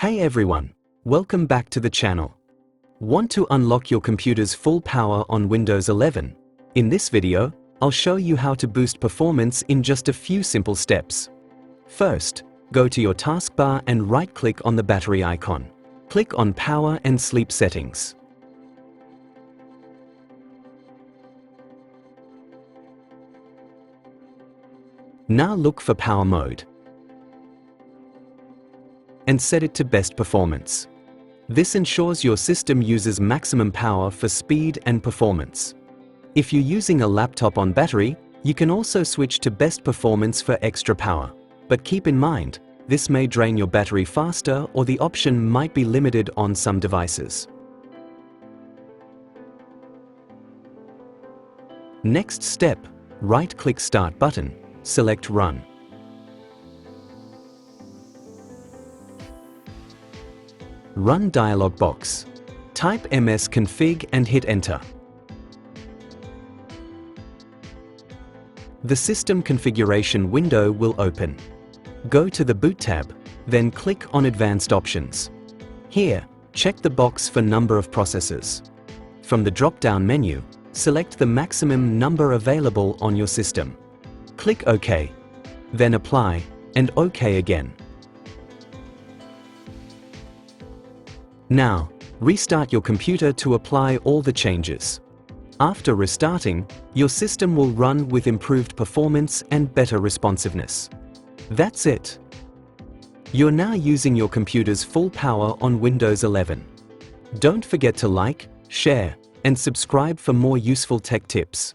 Hey everyone, welcome back to the channel. Want to unlock your computer's full power on Windows 11? In this video, I'll show you how to boost performance in just a few simple steps. First, go to your taskbar and right-click on the battery icon. Click on Power and Sleep Settings. Now look for Power Mode and set it to best performance. This ensures your system uses maximum power for speed and performance. If you're using a laptop on battery, you can also switch to best performance for extra power. But keep in mind, this may drain your battery faster or the option might be limited on some devices. Next step, right-click Start button, select Run. Run dialog box. Type msconfig and hit Enter. The system configuration window will open. Go to the Boot tab, then click on Advanced Options. Here, check the box for number of processors. From the drop-down menu, select the maximum number available on your system. Click OK, then Apply, and OK again. Now, restart your computer to apply all the changes. After restarting, your system will run with improved performance and better responsiveness. That's it. You're now using your computer's full power on Windows 11. Don't forget to like, share, and subscribe for more useful tech tips.